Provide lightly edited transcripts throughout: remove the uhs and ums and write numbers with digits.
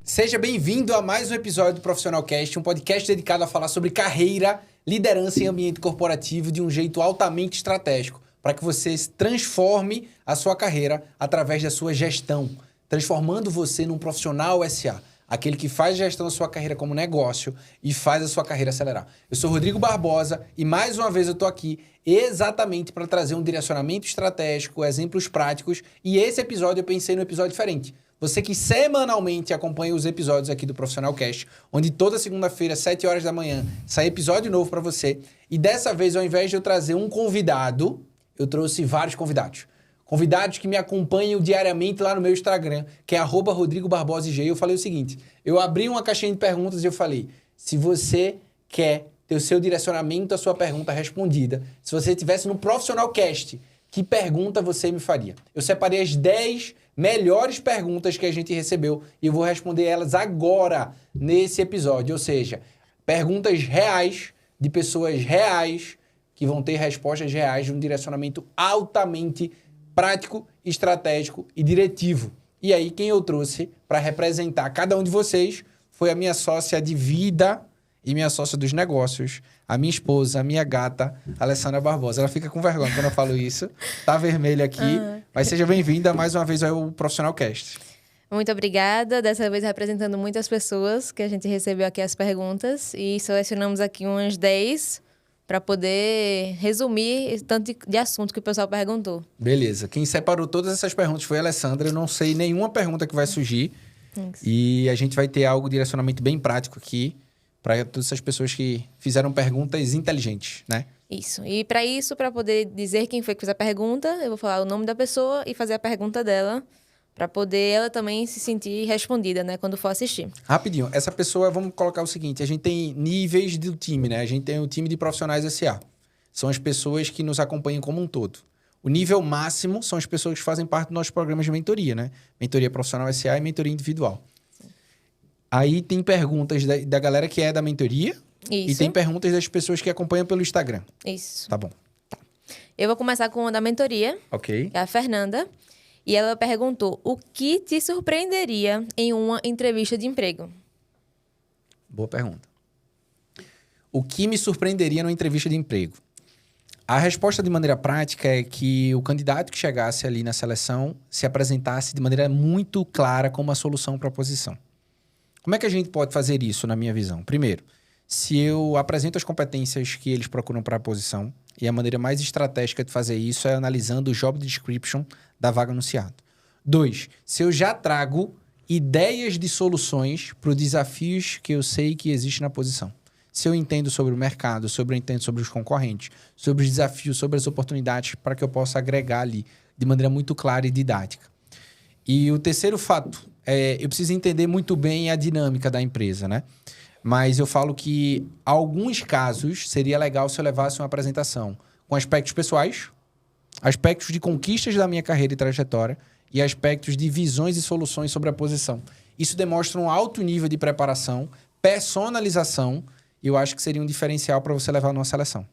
Seja bem-vindo a mais um episódio do Profissional Cast, um podcast dedicado a falar sobre carreira, liderança e ambiente corporativo de um jeito altamente estratégico, para que você transforme a sua carreira através da sua gestão, transformando você num profissional SA, aquele que faz gestão da sua carreira como negócio e faz a sua carreira acelerar. Eu sou Rodrigo Barbosa e mais uma vez eu estou aqui exatamente para trazer um direcionamento estratégico, exemplos práticos, e esse episódio eu pensei num episódio diferente. Você que semanalmente acompanha os episódios aqui do Profissional Cast, onde toda segunda-feira, 7 horas da manhã, sai episódio novo para você. E dessa vez, ao invés de eu trazer um convidado, eu trouxe vários convidados. Convidados que me acompanham diariamente lá no meu Instagram, que é @RodrigoBarbosaG. Eu falei o seguinte, eu abri uma caixinha de perguntas e eu falei, se você quer ter o seu direcionamento, a sua pergunta respondida, se você estivesse no Profissional Cast, que pergunta você me faria? Eu separei as 10 melhores perguntas que a gente recebeu e eu vou responder elas agora nesse episódio. Ou seja, perguntas reais de pessoas reais que vão ter respostas reais de um direcionamento altamente prático, estratégico e diretivo. E aí quem eu trouxe para representar cada um de vocês foi a minha sócia de vida e minha sócia dos negócios, a minha esposa, a minha gata, Alessandra Barbosa. Ela fica com vergonha quando eu falo isso. Tá vermelha aqui. Mas seja bem-vinda mais uma vez ao Profissional Cast. Muito obrigada. Dessa vez representando muitas pessoas que a gente recebeu aqui as perguntas. E selecionamos aqui umas 10 para poder resumir tanto de assunto que o pessoal perguntou. Beleza. Quem separou todas essas perguntas foi a Alessandra. Eu não sei nenhuma pergunta que vai surgir. Isso. E a gente vai ter algo, direcionamento bem prático aqui, para todas essas pessoas que fizeram perguntas inteligentes, né? Isso. E para poder dizer quem foi que fez a pergunta, eu vou falar o nome da pessoa e fazer a pergunta dela, para poder ela também se sentir respondida, né? Quando for assistir. Rapidinho. Essa pessoa, vamos colocar o seguinte, a gente tem níveis do time, né? A gente tem o time de profissionais SA. São as pessoas que nos acompanham como um todo. O nível máximo são as pessoas que fazem parte dos nossos programas de mentoria, né? Mentoria profissional SA e mentoria individual. Aí tem perguntas da galera que é da mentoria. Isso. E tem perguntas das pessoas que acompanham pelo Instagram. Isso. Tá bom. Tá. Eu vou começar com uma da mentoria. Ok. Que é a Fernanda. E ela perguntou, o que te surpreenderia em uma entrevista de emprego? Boa pergunta. O que me surpreenderia numa entrevista de emprego? A resposta de maneira prática é que o candidato que chegasse ali na seleção se apresentasse de maneira muito clara como uma solução para a posição. Como é que a gente pode fazer isso, na minha visão? Primeiro, se eu apresento as competências que eles procuram para a posição, e a maneira mais estratégica de fazer isso é analisando o job description da vaga anunciada. 2, se eu já trago ideias de soluções para os desafios que eu sei que existem na posição. Se eu entendo sobre o mercado, se eu entendo sobre os concorrentes, sobre os desafios, sobre as oportunidades, para que eu possa agregar ali de maneira muito clara e didática. E o terceiro fato, eu preciso entender muito bem a dinâmica da empresa, né? Mas eu falo que, em alguns casos, seria legal se eu levasse uma apresentação com aspectos pessoais, aspectos de conquistas da minha carreira e trajetória e aspectos de visões e soluções sobre a posição. Isso demonstra um alto nível de preparação, personalização, e eu acho que seria um diferencial para você levar numa seleção.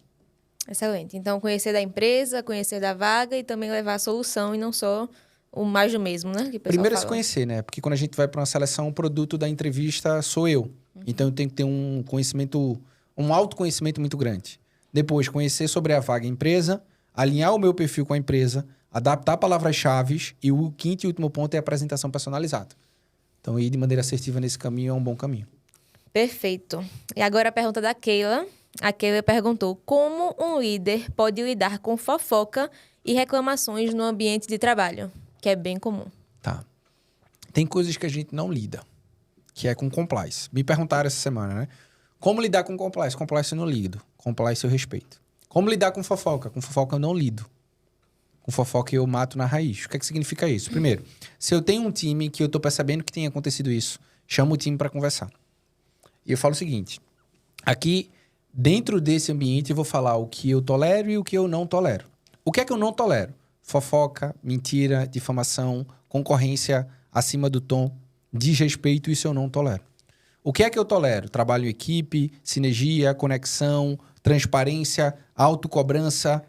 Excelente. Então, conhecer da empresa, conhecer da vaga e também levar a solução e não só o mais do mesmo, né? Que o pessoal Primeiro é se fala. conhecer, né? Porque quando a gente vai para uma seleção, o produto da entrevista sou eu. Então, eu tenho que ter um conhecimento, um autoconhecimento muito grande. Depois, conhecer sobre a vaga e empresa, alinhar o meu perfil com a empresa, adaptar palavras-chave e o quinto e último ponto é a apresentação personalizada. Então, ir de maneira assertiva nesse caminho é um bom caminho. Perfeito. E agora a pergunta da Keila. A Keila perguntou, como um líder pode lidar com fofoca e reclamações no ambiente de trabalho? Que é bem comum. Tá. Tem coisas que a gente não lida, que é com compliance. Me perguntaram essa semana, né? Como lidar com compliance? Compliance eu não lido. Compliance eu respeito. Como lidar com fofoca? Com fofoca eu não lido. Com fofoca eu mato na raiz. O que é que significa isso? Primeiro, se eu tenho um time que eu tô percebendo que tem acontecido isso, chamo o time para conversar. E eu falo o seguinte, aqui, dentro desse ambiente, eu vou falar o que eu tolero e o que eu não tolero. O que é que eu não tolero? Fofoca, mentira, difamação, concorrência acima do tom, desrespeito, isso eu não tolero. O que é que eu tolero? Trabalho em equipe, sinergia, conexão, transparência, autocobrança,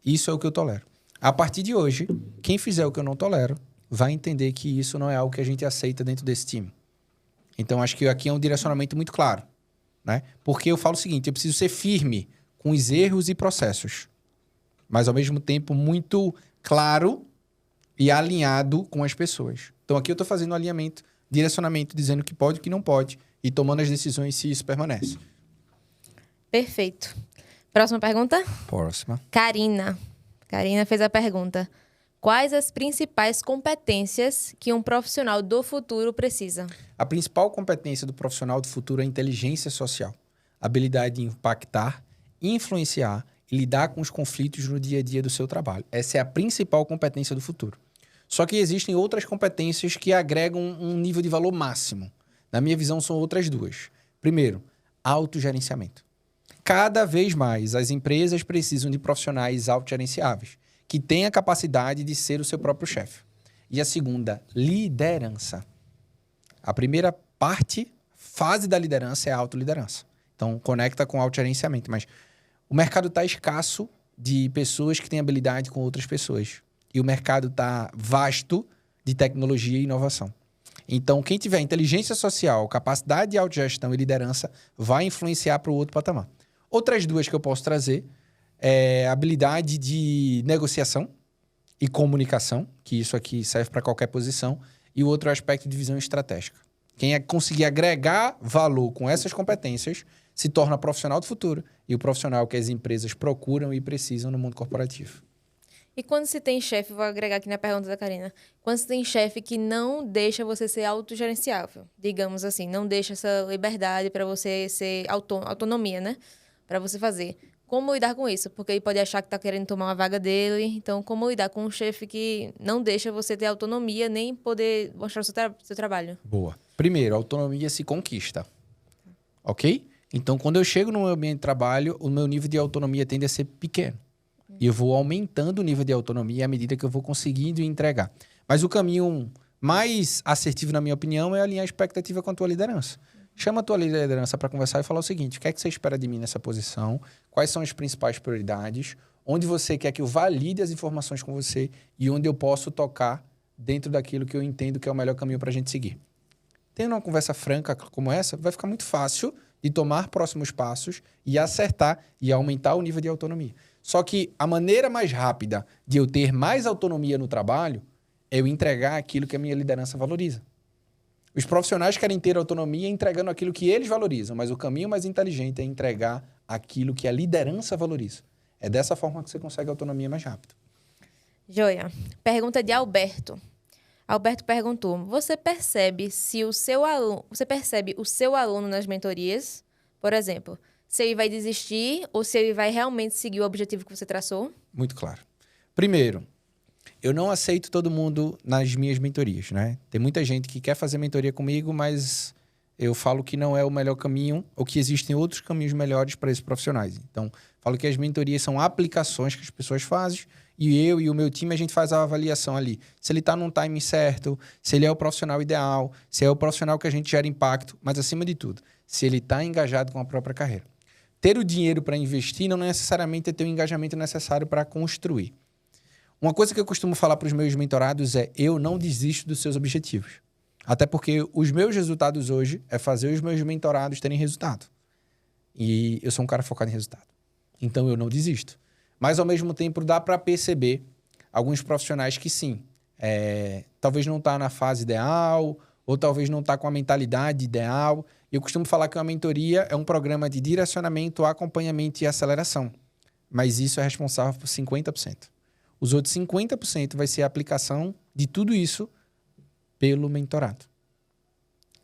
isso é o que eu tolero. A partir de hoje, quem fizer o que eu não tolero vai entender que isso não é algo que a gente aceita dentro desse time. Então, acho que aqui é um direcionamento muito claro, né? Porque eu falo o seguinte, eu preciso ser firme com os erros e processos, mas, ao mesmo tempo, muito claro e alinhado com as pessoas. Então, aqui eu estou fazendo um alinhamento, direcionamento, dizendo o que pode e o que não pode, e tomando as decisões se isso permanece. Perfeito. Próxima pergunta? Próxima. Karina. Karina fez a pergunta. Quais as principais competências que um profissional do futuro precisa? A principal competência do profissional do futuro é a inteligência social. A habilidade de impactar, influenciar e lidar com os conflitos no dia a dia do seu trabalho. Essa é a principal competência do futuro. Só que existem outras competências que agregam um nível de valor máximo. Na minha visão, são outras duas. Primeiro, autogerenciamento. Cada vez mais, as empresas precisam de profissionais autogerenciáveis, que têm a capacidade de ser o seu próprio chefe. E a segunda, liderança. A primeira fase da liderança é a autoliderança. Então, conecta com o autogerenciamento. Mas o mercado está escasso de pessoas que têm habilidade com outras pessoas. E o mercado está vasto de tecnologia e inovação. Então, quem tiver inteligência social, capacidade de autogestão e liderança, vai influenciar para o outro patamar. Outras duas que eu posso trazer é habilidade de negociação e comunicação, que isso aqui serve para qualquer posição, e o outro aspecto de visão estratégica. Quem conseguir agregar valor com essas competências se torna profissional do futuro e o profissional que as empresas procuram e precisam no mundo corporativo. E quando se tem chefe, vou agregar aqui na pergunta da Karina, quando se tem chefe que não deixa você ser autogerenciável, digamos assim, não deixa essa liberdade para você ser autonomia, né? Para você fazer. Como lidar com isso? Porque ele pode achar que está querendo tomar uma vaga dele. Então, como lidar com um chefe que não deixa você ter autonomia nem poder mostrar o seu trabalho? Boa. Primeiro, a autonomia se conquista. Ok? Então, quando eu chego no meu ambiente de trabalho, o meu nível de autonomia tende a ser pequeno. E eu vou aumentando o nível de autonomia à medida que eu vou conseguindo entregar. Mas o caminho mais assertivo, na minha opinião, é alinhar a expectativa com a tua liderança. Chama a tua liderança para conversar e falar o seguinte: o que é que você espera de mim nessa posição? Quais são as principais prioridades? Onde você quer que eu valide as informações com você e onde eu posso tocar dentro daquilo que eu entendo que é o melhor caminho para a gente seguir. Tendo uma conversa franca como essa, vai ficar muito fácil de tomar próximos passos e acertar e aumentar o nível de autonomia. Só que a maneira mais rápida de eu ter mais autonomia no trabalho é eu entregar aquilo que a minha liderança valoriza. Os profissionais querem ter autonomia entregando aquilo que eles valorizam, mas o caminho mais inteligente é entregar aquilo que a liderança valoriza. É dessa forma que você consegue autonomia mais rápido. Joia. Pergunta de Alberto. Alberto perguntou: você percebe o seu aluno nas mentorias? Por exemplo, se ele vai desistir ou se ele vai realmente seguir o objetivo que você traçou? Muito claro. Primeiro, eu não aceito todo mundo nas minhas mentorias, né? Tem muita gente que quer fazer mentoria comigo, mas eu falo que não é o melhor caminho ou que existem outros caminhos melhores para esses profissionais. Então, falo que as mentorias são aplicações que as pessoas fazem e eu e o meu time, a gente faz a avaliação ali. Se ele está num timing certo, se ele é o profissional ideal, se é o profissional que a gente gera impacto, mas, acima de tudo, se ele está engajado com a própria carreira. Ter o dinheiro para investir não necessariamente é ter o engajamento necessário para construir. Uma coisa que eu costumo falar para os meus mentorados é: eu não desisto dos seus objetivos. Até porque os meus resultados hoje é fazer os meus mentorados terem resultado. E eu sou um cara focado em resultado. Então, eu não desisto. Mas, ao mesmo tempo, dá para perceber alguns profissionais que, sim, talvez não está na fase ideal, ou talvez não está com a mentalidade ideal. Eu costumo falar que uma mentoria é um programa de direcionamento, acompanhamento e aceleração. Mas isso é responsável por 50%. Os outros 50% vai ser a aplicação de tudo isso pelo mentorado.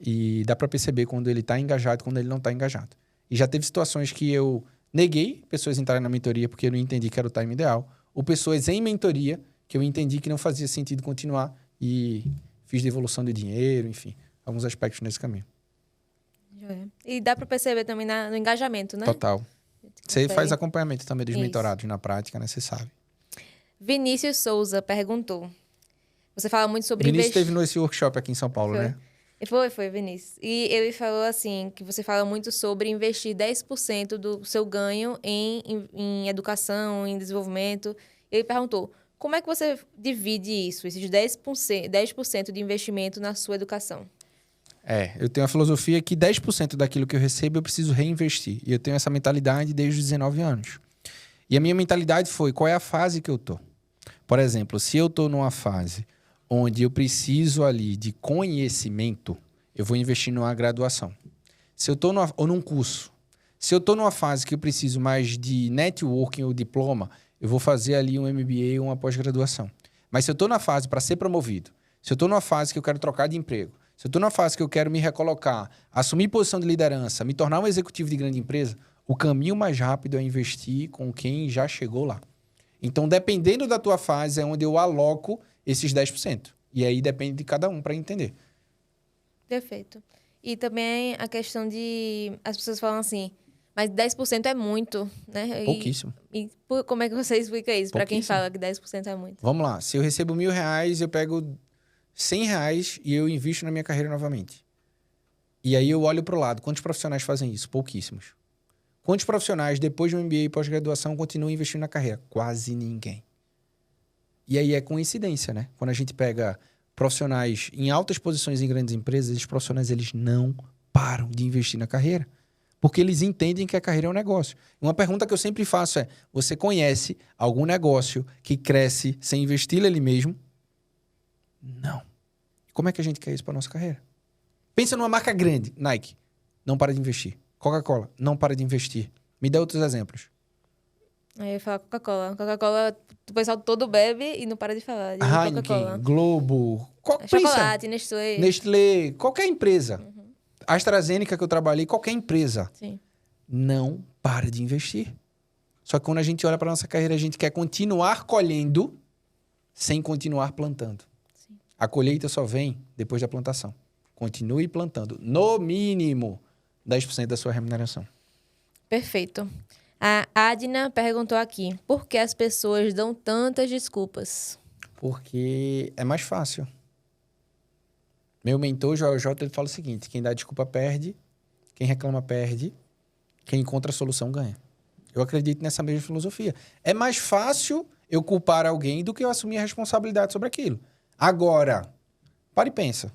E dá para perceber quando ele está engajado e quando ele não está engajado. E já teve situações que eu neguei pessoas entrarem na mentoria porque eu não entendi que era o time ideal, ou pessoas em mentoria que eu entendi que não fazia sentido continuar e fiz devolução de dinheiro, enfim, alguns aspectos nesse caminho. E dá para perceber também no engajamento, né? Total. Você faz acompanhamento também dos mentorados na prática, né? Você sabe. Vinícius Souza perguntou. Você fala muito sobre Vinícius esteve nesse workshop aqui em São Paulo, né? Foi, Vinícius. E ele falou assim, que você fala muito sobre investir 10% do seu ganho em educação, em desenvolvimento. Ele perguntou: Como é que você divide isso, esses 10% de investimento na sua educação? Eu tenho a filosofia que 10% daquilo que eu recebo eu preciso reinvestir. E eu tenho essa mentalidade desde os 19 anos. E a minha mentalidade foi, qual é a fase que eu tô? Por exemplo, se eu tô numa fase onde eu preciso ali de conhecimento, eu vou investir numa graduação. Se eu tô ou num curso. Se eu tô numa fase que eu preciso mais de networking ou diploma, eu vou fazer ali um MBA ou uma pós-graduação. Mas se eu tô na fase para ser promovido, se eu tô numa fase que eu quero trocar de emprego, se eu tô numa fase que eu quero me recolocar, assumir posição de liderança, me tornar um executivo de grande empresa, o caminho mais rápido é investir com quem já chegou lá. Então, dependendo da tua fase, é onde eu aloco esses 10%. E aí depende de cada um para entender. Perfeito. E também a questão de... As pessoas falam assim, mas 10% é muito, né? Pouquíssimo. Como é que você explica isso para quem Pouquíssimo. fala que 10% é muito? Vamos lá. Se eu recebo R$1.000, eu pego R$100 e eu invisto na minha carreira novamente. E aí eu olho para o lado. Quantos profissionais fazem isso? Pouquíssimos. Quantos profissionais, depois de um MBA e pós-graduação, continuam investindo na carreira? Quase ninguém. E aí é coincidência, né? Quando a gente pega profissionais em altas posições em grandes empresas, esses profissionais eles não param de investir na carreira. Porque eles entendem que a carreira é um negócio. Uma pergunta que eu sempre faço é, você conhece algum negócio que cresce sem investir nele mesmo? Não. Como é que a gente quer isso para nossa carreira? Pensa numa marca grande, Nike, não para de investir. Coca-Cola, não para de investir. Me dê outros exemplos. Aí eu ia falar Coca-Cola. Coca-Cola, o pessoal todo bebe e não para de falar de Coca-Cola. Heineken, Globo, Chocolate, Nestlé. Nestlé, qualquer empresa. AstraZeneca que eu trabalhei, qualquer empresa. Sim. Não para de investir. Só que quando a gente olha para nossa carreira, a gente quer continuar colhendo sem continuar plantando. Sim. A colheita só vem depois da plantação. Continue plantando. No mínimo, 10% da sua remuneração. Perfeito. A Adna perguntou aqui, por que as pessoas dão tantas desculpas? Porque é mais fácil. Meu mentor, Joel J, ele fala o seguinte, quem dá desculpa perde, quem reclama perde, quem encontra a solução ganha. Eu acredito nessa mesma filosofia. É mais fácil eu culpar alguém do que eu assumir a responsabilidade sobre aquilo. Agora, para e pensa.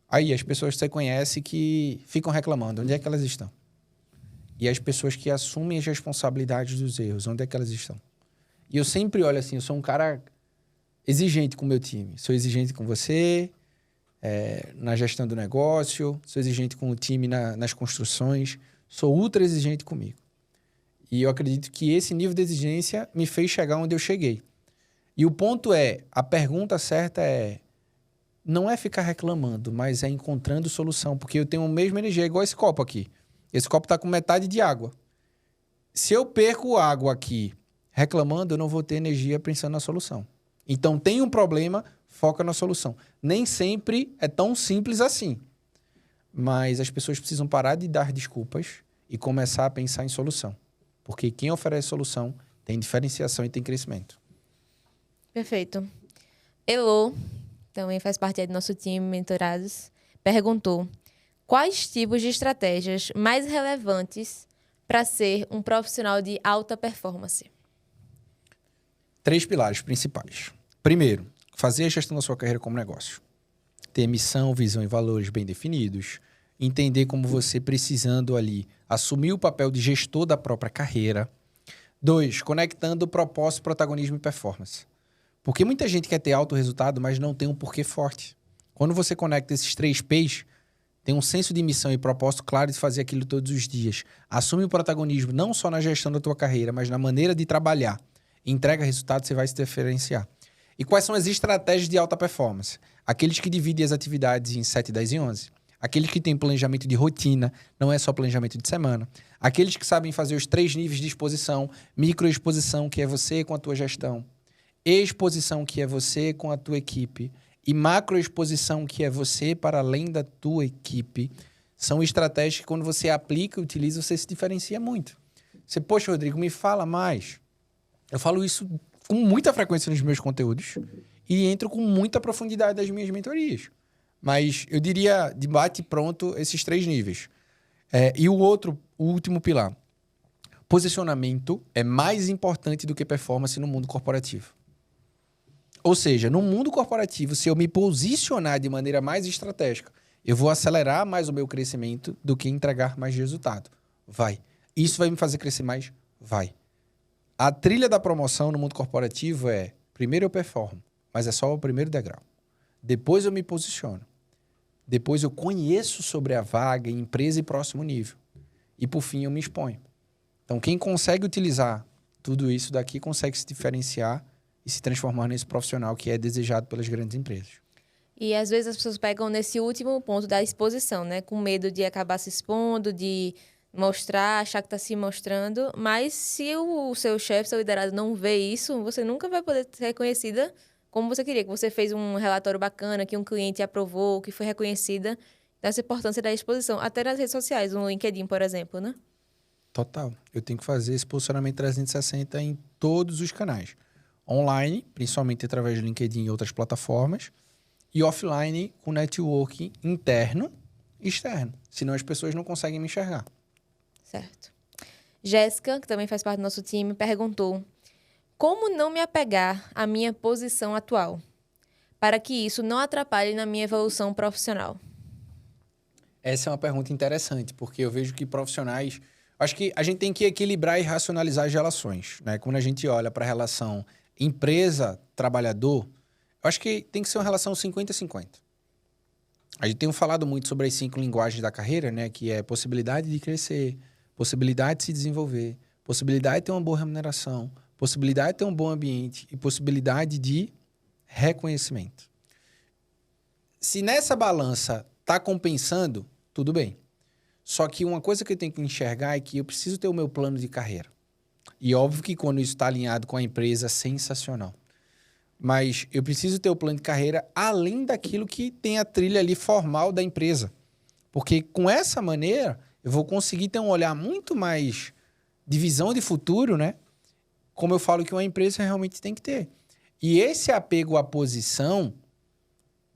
Aí, as pessoas que você conhece que ficam reclamando, onde é que elas estão? E as pessoas que assumem as responsabilidades dos erros, onde é que elas estão? E eu sempre olho assim, eu sou um cara exigente com o meu time. Sou exigente com você, na gestão do negócio, sou exigente com o time nas construções, sou ultra exigente comigo. E eu acredito que esse nível de exigência me fez chegar onde eu cheguei. E o ponto é, a pergunta certa não é ficar reclamando, mas é encontrando solução, porque eu tenho a mesma energia, igual esse copo aqui. Esse copo está com metade de água. Se eu perco água aqui reclamando, eu não vou ter energia pensando na solução. Então, tem um problema, foca na solução. Nem sempre é tão simples assim. Mas as pessoas precisam parar de dar desculpas e começar a pensar em solução. Porque quem oferece solução tem diferenciação e tem crescimento. Perfeito. Elô, também faz parte aí do nosso time, mentorados, perguntou quais tipos de estratégias mais relevantes para ser um profissional de alta performance? 3 pilares principais. Primeiro, fazer a gestão da sua carreira como negócio. Ter missão, visão e valores bem definidos. Entender como você, precisando ali, assumir o papel de gestor da própria carreira. 2, conectando propósito, protagonismo e performance. Porque muita gente quer ter alto resultado, mas não tem um porquê forte. Quando você conecta esses 3 P's, tem um senso de missão e propósito claro de fazer aquilo todos os dias. Assume o protagonismo não só na gestão da tua carreira, mas na maneira de trabalhar. Entrega resultado, você vai se diferenciar. E quais são as estratégias de alta performance? Aqueles que dividem as atividades em 7, 10 e 11. Aqueles que têm planejamento de rotina, não é só planejamento de semana. Aqueles que sabem fazer os 3 níveis de exposição. Microexposição, que é você com a tua gestão. Exposição, que é você com a tua equipe. E macroexposição, que é você para além da tua equipe. São estratégias que quando você aplica e utiliza, você se diferencia muito. Você, poxa, Rodrigo, me fala mais. Eu falo isso com muita frequência nos meus conteúdos e entro com muita profundidade das minhas mentorias. Mas eu diria, de bate pronto, esses 3 níveis. E o último pilar. Posicionamento é mais importante do que performance no mundo corporativo. Ou seja, no mundo corporativo, se eu me posicionar de maneira mais estratégica, eu vou acelerar mais o meu crescimento do que entregar mais resultado. Vai. Isso vai me fazer crescer mais? Vai. A trilha da promoção no mundo corporativo é, primeiro eu performo, mas é só o primeiro degrau. Depois eu me posiciono. Depois eu conheço sobre a vaga, empresa e próximo nível. E por fim eu me exponho. Então quem consegue utilizar tudo isso daqui consegue se diferenciar e se transformar nesse profissional que é desejado pelas grandes empresas. E às vezes as pessoas pegam nesse último ponto da exposição, né? Com medo de acabar se expondo, de mostrar, achar que está se mostrando. Mas se o seu chefe, seu liderado não vê isso, você nunca vai poder ser reconhecida como você queria. Que você fez um relatório bacana, que um cliente aprovou, que foi reconhecida. Dessa importância da exposição. Até nas redes sociais, no LinkedIn, por exemplo, né? Total. Eu tenho que fazer esse posicionamento 360 em todos os canais. Online, principalmente através do LinkedIn e outras plataformas. E offline, com networking interno e externo. Senão as pessoas não conseguem me enxergar. Certo. Jéssica, que também faz parte do nosso time, perguntou: como não me apegar à minha posição atual, para que isso não atrapalhe na minha evolução profissional? Essa é uma pergunta interessante, porque eu vejo que profissionais... Acho que a gente tem que equilibrar e racionalizar as relações, né? Quando a gente olha para a relação empresa-trabalhador, eu acho que tem que ser uma relação 50-50. A gente tem falado muito sobre as 5 linguagens da carreira, né? Que é possibilidade de crescer, possibilidade de se desenvolver, possibilidade de ter uma boa remuneração, possibilidade de ter um bom ambiente e possibilidade de reconhecimento. Se nessa balança está compensando, tudo bem. Só que uma coisa que eu tenho que enxergar é que eu preciso ter o meu plano de carreira. E óbvio que quando isso está alinhado com a empresa, sensacional. Mas eu preciso ter o plano de carreira além daquilo que tem a trilha ali formal da empresa. Porque com essa maneira, eu vou conseguir ter um olhar muito mais de visão de futuro, né? Como eu falo que uma empresa realmente tem que ter. E esse apego à posição,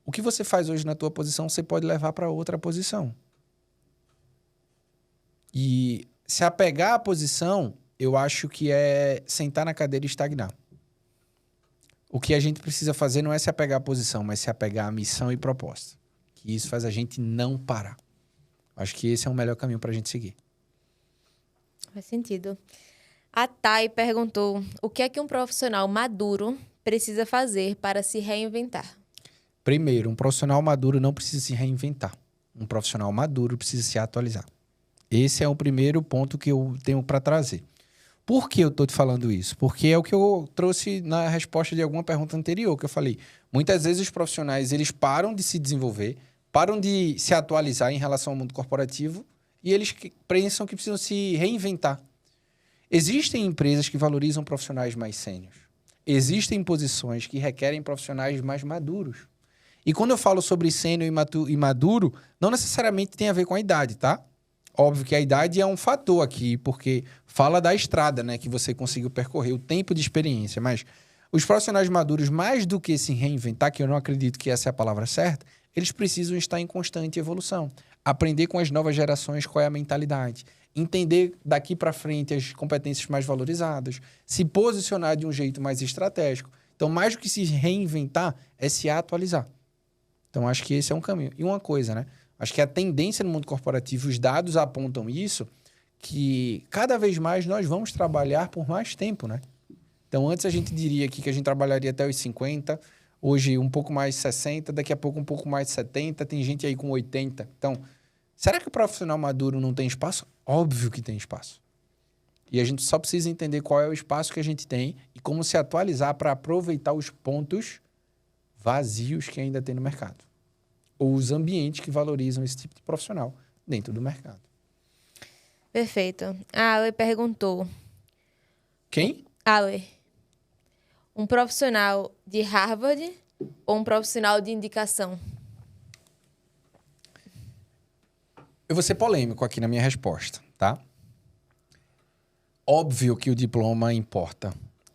o que você faz hoje na tua posição, você pode levar para outra posição. E se apegar à posição, eu acho que é sentar na cadeira e estagnar. O que a gente precisa fazer não é se apegar à posição, mas se apegar à missão e proposta. Que isso faz a gente não parar. Acho que esse é o melhor caminho para a gente seguir. Faz sentido. A Thay perguntou: o que é que um profissional maduro precisa fazer para se reinventar? Primeiro, um profissional maduro não precisa se reinventar. Um profissional maduro precisa se atualizar. Esse é o primeiro ponto que eu tenho para trazer. Por que eu estou te falando isso? Porque é o que eu trouxe na resposta de alguma pergunta anterior, que eu falei. Muitas vezes os profissionais, eles param de se desenvolver, param de se atualizar em relação ao mundo corporativo e eles pensam que precisam se reinventar. Existem empresas que valorizam profissionais mais sêniores. Existem posições que requerem profissionais mais maduros. E quando eu falo sobre sênior e maduro, não necessariamente tem a ver com a idade, tá? Óbvio que a idade é um fator aqui, porque fala da estrada, né? Que você conseguiu percorrer, o tempo de experiência. Mas os profissionais maduros, mais do que se reinventar, que eu não acredito que essa é a palavra certa, eles precisam estar em constante evolução. Aprender com as novas gerações qual é a mentalidade. Entender daqui para frente as competências mais valorizadas. Se posicionar de um jeito mais estratégico. Então, mais do que se reinventar, é se atualizar. Então, acho que esse é um caminho. E uma coisa, né? Acho que a tendência no mundo corporativo, os dados apontam isso, que cada vez mais nós vamos trabalhar por mais tempo, né? Então, antes a gente diria aqui que a gente trabalharia até os 50, hoje um pouco mais 60, daqui a pouco um pouco mais 70, tem gente aí com 80. Então, será que o profissional maduro não tem espaço? Óbvio que tem espaço. E a gente só precisa entender qual é o espaço que a gente tem e como se atualizar para aproveitar os pontos vazios que ainda tem no mercado. Ou os ambientes que valorizam esse tipo de profissional dentro do mercado. Perfeito. A Ale perguntou. Quem? Ale. Um profissional de Harvard ou um profissional de indicação? Eu vou ser polêmico aqui na minha resposta, tá? Óbvio que o diploma importa.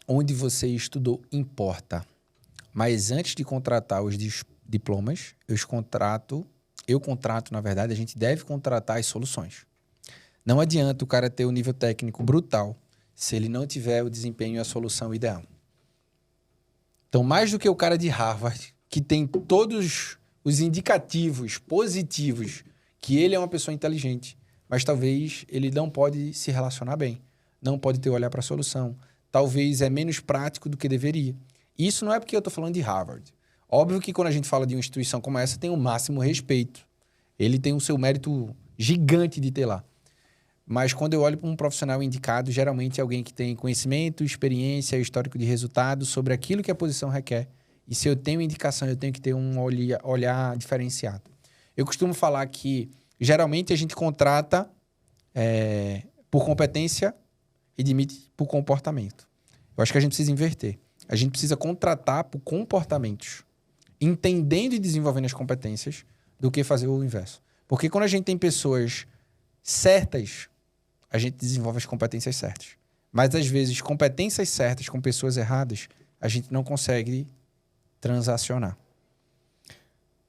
Onde você estudou importa. Mas antes de contratar os diplomas, eu contrato, na verdade, a gente deve contratar as soluções. Não adianta o cara ter o nível técnico brutal se ele não tiver o desempenho e a solução ideal. Então, mais do que o cara de Harvard, que tem todos os indicativos positivos que ele é uma pessoa inteligente, mas talvez ele não pode se relacionar bem, não pode ter olhar para a solução, talvez é menos prático do que deveria. Isso não é porque eu estou falando de Harvard. Óbvio que quando a gente fala de uma instituição como essa, tem o máximo respeito. Ele tem o seu mérito gigante de ter lá. Mas quando eu olho para um profissional indicado, geralmente é alguém que tem conhecimento, experiência, histórico de resultados sobre aquilo que a posição requer. E se eu tenho indicação, eu tenho que ter um olhar diferenciado. Eu costumo falar que, geralmente, a gente contrata por competência e demite por comportamento. Eu acho que a gente precisa inverter. A gente precisa contratar por comportamentos, entendendo e desenvolvendo as competências, do que fazer o inverso. Porque quando a gente tem pessoas certas, a gente desenvolve as competências certas. Mas, às vezes, competências certas com pessoas erradas, a gente não consegue transacionar.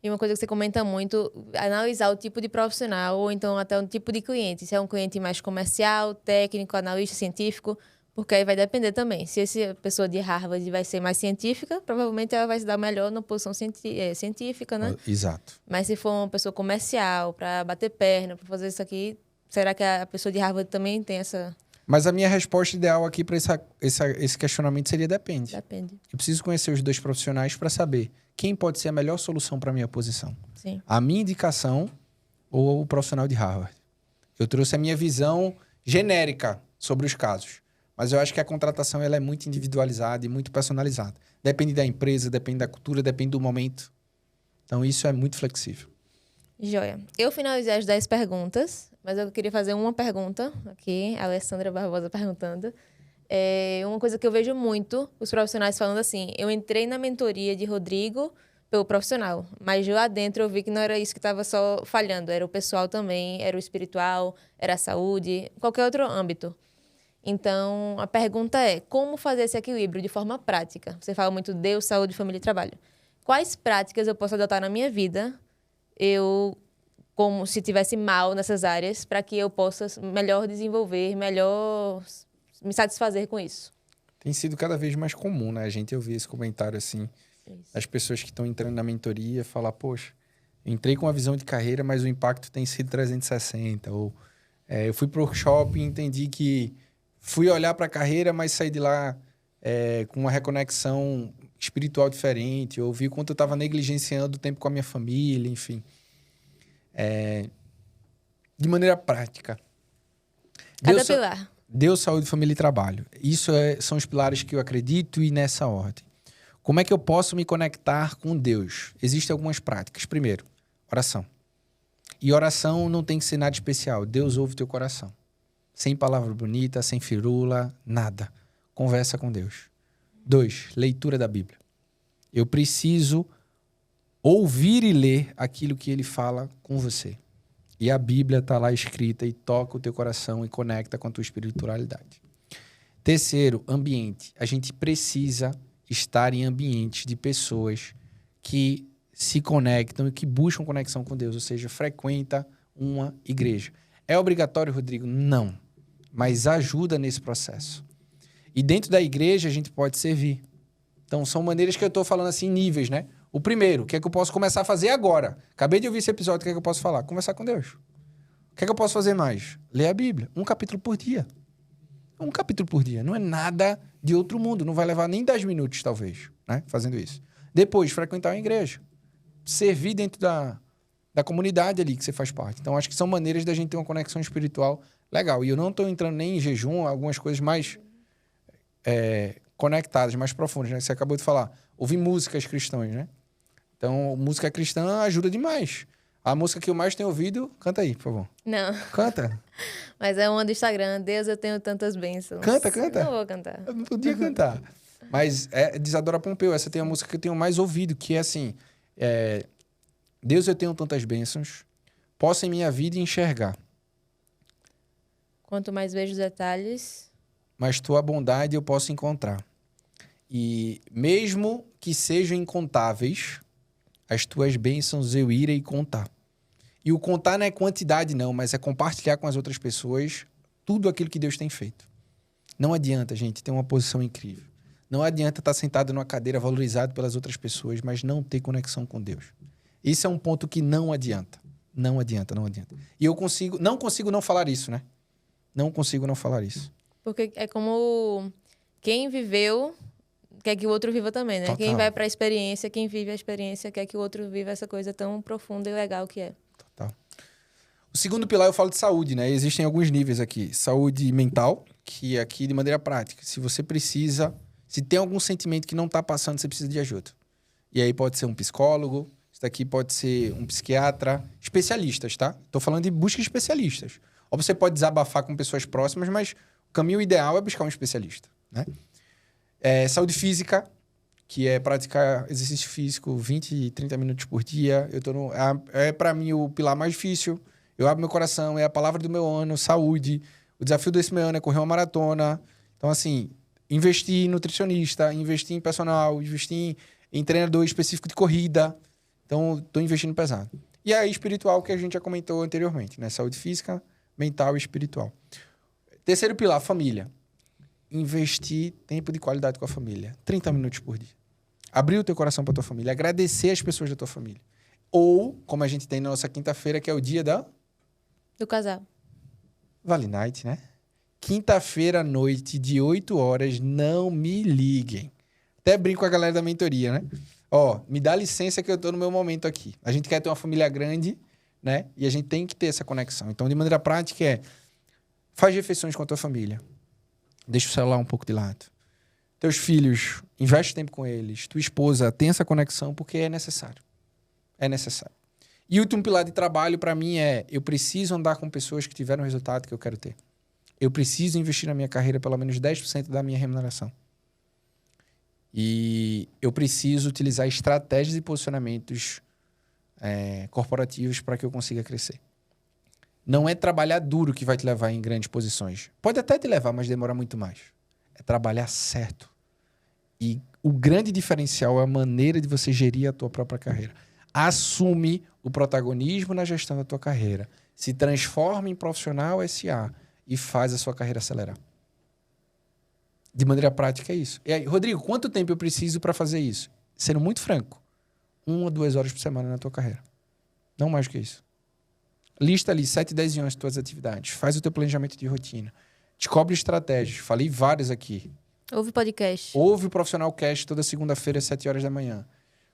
E uma coisa que você comenta muito, analisar o tipo de profissional ou então até um tipo de cliente. Se é um cliente mais comercial, técnico, analista, científico, porque aí vai depender também. Se essa pessoa de Harvard vai ser mais científica, provavelmente ela vai se dar melhor na posição científica, né? Exato. Mas se for uma pessoa comercial, para bater perna, para fazer isso aqui, será que a pessoa de Harvard também tem essa... Mas a minha resposta ideal aqui para esse questionamento seria depende. Depende. Eu preciso conhecer os dois profissionais para saber quem pode ser a melhor solução para a minha posição. Sim. A minha indicação ou o profissional de Harvard. Eu trouxe a minha visão genérica sobre os casos. Mas eu acho que a contratação ela é muito individualizada e muito personalizada. Depende da empresa, depende da cultura, depende do momento. Então, isso é muito flexível. Joia. Eu finalizei as 10 perguntas, mas eu queria fazer uma pergunta aqui, a Alessandra Barbosa perguntando. Uma coisa que eu vejo muito, os profissionais falando assim, eu entrei na mentoria de Rodrigo pelo profissional, mas lá dentro eu vi que não era isso que estava só falhando, era o pessoal também, era o espiritual, era a saúde, qualquer outro âmbito. Então, a pergunta é, como fazer esse equilíbrio de forma prática? Você fala muito Deus, saúde, família e trabalho. Quais práticas eu posso adotar na minha vida, como se tivesse mal nessas áreas, para que eu possa melhor desenvolver, melhor me satisfazer com isso? Tem sido cada vez mais comum, né? A gente ouvir esse comentário assim, as pessoas que estão entrando na mentoria falar, poxa, entrei com uma visão de carreira, mas o impacto tem sido 360. Ou eu fui para o shopping e entendi que fui olhar para a carreira, mas saí de lá com uma reconexão espiritual diferente. Ou vi quanto eu estava negligenciando o tempo com a minha família, enfim. De maneira prática. Cada pilar. Deus, saúde, família e trabalho. Isso são os pilares que eu acredito e nessa ordem. Como é que eu posso me conectar com Deus? Existem algumas práticas. Primeiro, oração. E oração não tem que ser nada especial. Deus ouve o teu coração. Sem palavra bonita, sem firula, nada. Conversa com Deus. 2, leitura da Bíblia. Eu preciso ouvir e ler aquilo que ele fala com você. E a Bíblia está lá escrita e toca o teu coração e conecta com a tua espiritualidade. Terceiro, ambiente. A gente precisa estar em ambientes de pessoas que se conectam e que buscam conexão com Deus, ou seja, frequenta uma igreja. É obrigatório, Rodrigo? Não. Mas ajuda nesse processo. E dentro da igreja a gente pode servir. Então, são maneiras que eu estou falando assim, níveis, né? O primeiro, o que é que eu posso começar a fazer agora? Acabei de ouvir esse episódio, o que é que eu posso falar? Conversar com Deus. O que é que eu posso fazer mais? Ler a Bíblia. 1 capítulo por dia. 1 capítulo por dia. Não é nada de outro mundo. Não vai levar nem 10 minutos, talvez, né? Fazendo isso. Depois, frequentar uma igreja. Servir dentro da comunidade ali que você faz parte. Então, acho que são maneiras da gente ter uma conexão espiritual legal. E eu não estou entrando nem em jejum, algumas coisas mais conectadas, mais profundas, né? Você acabou de falar. Ouvir músicas cristãs, né? Então, música cristã ajuda demais. A música que eu mais tenho ouvido... Canta aí, por favor. Não. Canta. Mas é uma do Instagram. Deus, eu tenho tantas bênçãos. Canta. Não vou cantar. Eu não podia cantar. Mas Desadora Pompeu. Essa tem a música que eu tenho mais ouvido, que é assim... Deus, eu tenho tantas bênçãos. Posso em minha vida enxergar. Quanto mais vejo os detalhes... Mas tua bondade eu posso encontrar. E mesmo que sejam incontáveis, as tuas bênçãos eu irei contar. E o contar não é quantidade, não, mas é compartilhar com as outras pessoas tudo aquilo que Deus tem feito. Não adianta, gente, ter uma posição incrível. Não adianta estar sentado numa cadeira valorizado pelas outras pessoas, mas não ter conexão com Deus. Isso é um ponto que não adianta. Não adianta. E eu não consigo não falar isso, né? Não consigo não falar isso. Porque é como quem viveu quer que o outro viva também, né? Total. Quem vai para a experiência, quem vive a experiência, quer que o outro viva essa coisa tão profunda e legal que é. Total. O segundo pilar eu falo de saúde, né? Existem alguns níveis aqui. Saúde mental, que é aqui de maneira prática. Se você precisa, se tem algum sentimento que não está passando, você precisa de ajuda. E aí pode ser um psicólogo, isso daqui pode ser um psiquiatra, especialistas, tá? Tô falando de busca de especialistas. Ou você pode desabafar com pessoas próximas, mas o caminho ideal é buscar um especialista, né? Saúde física, que é praticar exercício físico 20, 30 minutos por dia. Para mim o pilar mais difícil. Eu abro meu coração, é a palavra do meu ano, saúde. O desafio desse meu ano é correr uma maratona. Então, assim, investir em nutricionista, investir em personal, investir em treinador específico de corrida. Então, estou investindo pesado. E aí, espiritual, que a gente já comentou anteriormente, né? Saúde física, mental e espiritual. Terceiro pilar, família. Investir tempo de qualidade com a família. 30 minutos por dia. Abrir o teu coração para tua família. Agradecer as pessoas da tua família. Ou, como a gente tem na nossa quinta-feira, que é o dia Do casal. Vale Night, né? Quinta-feira à noite, de 8 horas, não me liguem. Até brinco com a galera da mentoria, né? Ó, me dá licença que eu tô no meu momento aqui. A gente quer ter uma família grande, né? E a gente tem que ter essa conexão. Então, de maneira prática, faz refeições com a tua família. Deixa o celular um pouco de lado. Teus filhos, investe tempo com eles. Tua esposa, tem essa conexão porque é necessário. É necessário. E o último pilar de trabalho, para mim, eu preciso andar com pessoas que tiveram o resultado que eu quero ter. Eu preciso investir na minha carreira pelo menos 10% da minha remuneração. E eu preciso utilizar estratégias e posicionamentos corporativos para que eu consiga crescer. Não é trabalhar duro que vai te levar em grandes posições. Pode até te levar, mas demora muito mais. É trabalhar certo. E o grande diferencial é a maneira de você gerir a tua própria carreira. Assume o protagonismo na gestão da tua carreira. Se transforma em profissional SA e faz a sua carreira acelerar. De maneira prática é isso. E aí, Rodrigo, quanto tempo eu preciso para fazer isso? Sendo muito franco, 1 a 2 horas por semana na tua carreira. Não mais do que isso. Lista ali 7, 10 anos de tuas atividades. Faz o teu planejamento de rotina. Descobre estratégias. Falei várias aqui. Ouve podcast. Ouve o Profissional Cast toda segunda-feira às 7 horas da manhã.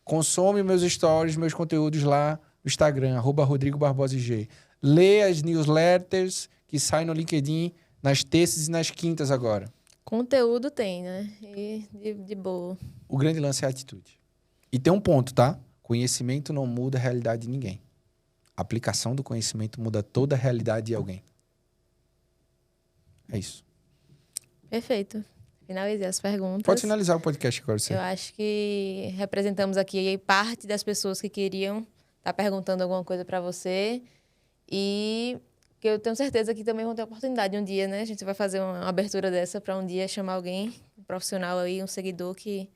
Consome meus stories, meus conteúdos lá no Instagram, @RodrigoBarbosag. Lê as newsletters que saem no LinkedIn nas terças e nas quintas agora. Conteúdo tem, né? E de boa. O grande lance é a atitude. E tem um ponto, tá? Conhecimento não muda a realidade de ninguém. A aplicação do conhecimento muda toda a realidade de alguém. É isso. Perfeito. Finalizei as perguntas. Pode finalizar o podcast agora, sim. Eu acho que representamos aqui parte das pessoas que queriam estar perguntando alguma coisa para você. E que eu tenho certeza que também vão ter oportunidade um dia, né? A gente vai fazer uma abertura dessa para um dia chamar alguém, um profissional aí, um seguidor que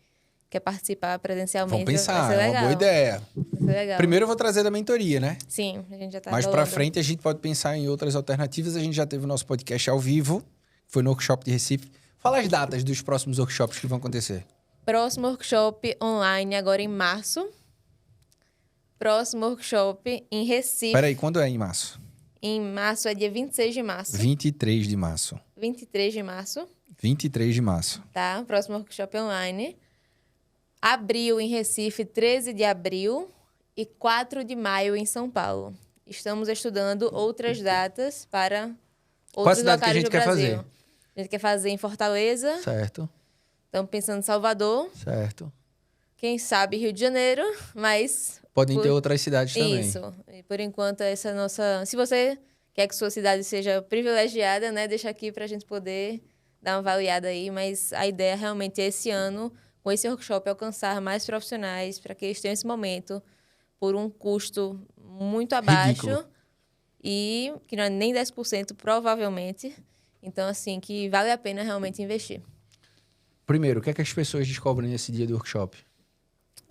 quer participar presencialmente. Vamos pensar, vai ser é legal. uma boa ideia. Vai ser legal. Primeiro eu vou trazer da mentoria, né? Sim, a gente já tá Mais pra rolando. frente a gente pode pensar em outras alternativas. A gente já teve o nosso podcast ao vivo, foi no workshop de Recife. Fala as datas dos próximos workshops que vão acontecer. Próximo workshop online agora em março. Próximo workshop em Recife. Peraí, quando é em março? Em março é dia 26 de março. 23 de março. 23 de março, 23 de março. tá? Próximo workshop online. Abril em Recife, 13 de abril. E 4 de maio em São Paulo. Estamos estudando outras datas para outros cidade que a locais gente do quer Brasil. fazer? A gente quer fazer em Fortaleza. Certo, Estamos pensando em Salvador. certo. Quem sabe Rio de Janeiro, mas... Podem ter outras cidades também. Isso. E por enquanto, essa é a nossa... Se você quer que sua cidade seja privilegiada, né? Deixa aqui para a gente poder dar uma avaliada aí. Mas a ideia realmente é esse ano, com esse workshop, alcançar mais profissionais para que eles tenham esse momento por um custo muito abaixo. Ridículo. E que não é nem 10%, provavelmente. Então, assim, que vale a pena realmente investir. Primeiro, o que é que as pessoas descobrem nesse dia do workshop?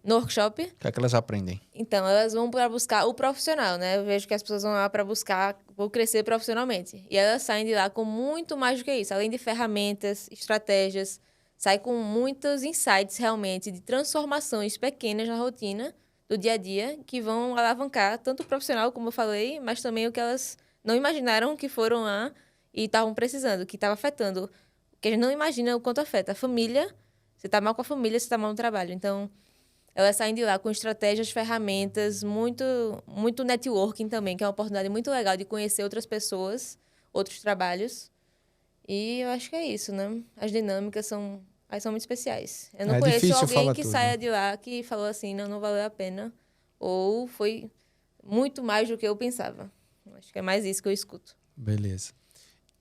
No workshop, O que é que elas aprendem? então, elas vão para buscar o profissional, né? Eu vejo que as pessoas vão lá para buscar, vou crescer profissionalmente. E elas saem de lá com muito mais do que isso. Além de ferramentas, estratégias, sai com muitos insights realmente de transformações pequenas na rotina do dia a dia que vão alavancar tanto o profissional, como eu falei, mas também o que elas não imaginaram que foram lá e estavam precisando, que estava afetando. Que a gente não imagina o quanto afeta. A família, você está mal com a família, você está mal no trabalho. Então, elas saem de lá com estratégias, ferramentas, muito networking também, que é uma oportunidade muito legal de conhecer outras pessoas, outros trabalhos. E eu acho que é isso, né? As dinâmicas são muito especiais. Eu não conheço difícil alguém falar que tudo, saia né? de lá que falou assim, não valeu a pena. Ou foi muito mais do que eu pensava. Acho que é mais isso que eu escuto. Beleza.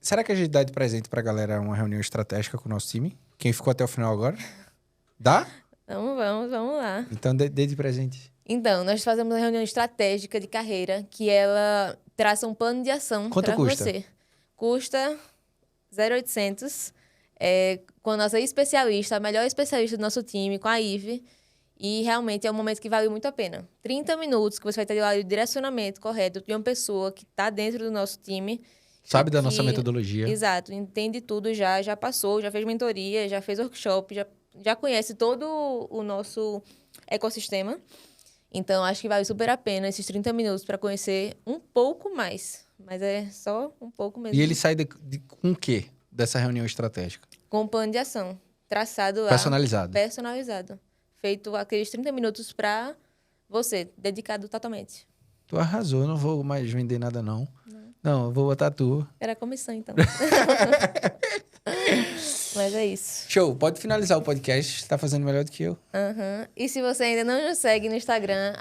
Será que a gente dá de presente pra galera uma reunião estratégica com o nosso time? Quem ficou até o final agora? Dá? Vamos lá. Então dê de presente. Então, nós fazemos uma reunião estratégica de carreira que ela traça um plano de ação Quanto para custa? você. Custa 0,800, com a nossa especialista, a melhor especialista do nosso time, com a Ive. E realmente é um momento que vale muito a pena. 30 minutos que você vai ter lá o direcionamento correto de uma pessoa que está dentro do nosso time. Sabe da nossa metodologia. Exato, entende tudo já passou, já fez mentoria, já fez workshop, já conhece todo o nosso ecossistema. Então, acho que vale super a pena esses 30 minutos para conhecer um pouco mais. Mas é só um pouco mesmo. E ele sai com o quê dessa reunião estratégica? Com um plano de ação traçado lá. Personalizado. Personalizado. Feito aqueles 30 minutos para você, dedicado totalmente. Tu arrasou, não vou mais vender nada, não. Não, eu vou botar tu. Era a comissão, então. Mas é isso. Show, pode finalizar o podcast, tá fazendo melhor do que eu. Uhum. E se você ainda não nos segue no Instagram,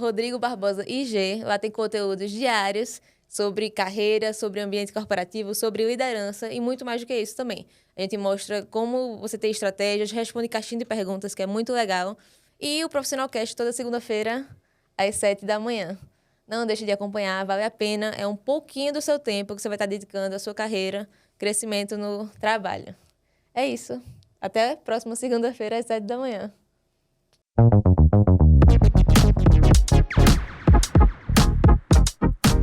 @RodrigoBarbosaIG, lá tem conteúdos diários sobre carreira, sobre ambiente corporativo, sobre liderança e muito mais do que isso também. A gente mostra como você tem estratégias, responde caixinha de perguntas, que é muito legal. E o Profissional Cast toda segunda-feira, às 7 da manhã. Não deixe de acompanhar, vale a pena. É um pouquinho do seu tempo que você vai estar dedicando à sua carreira, crescimento no trabalho. É isso. Até a próxima segunda-feira, às 7 da manhã.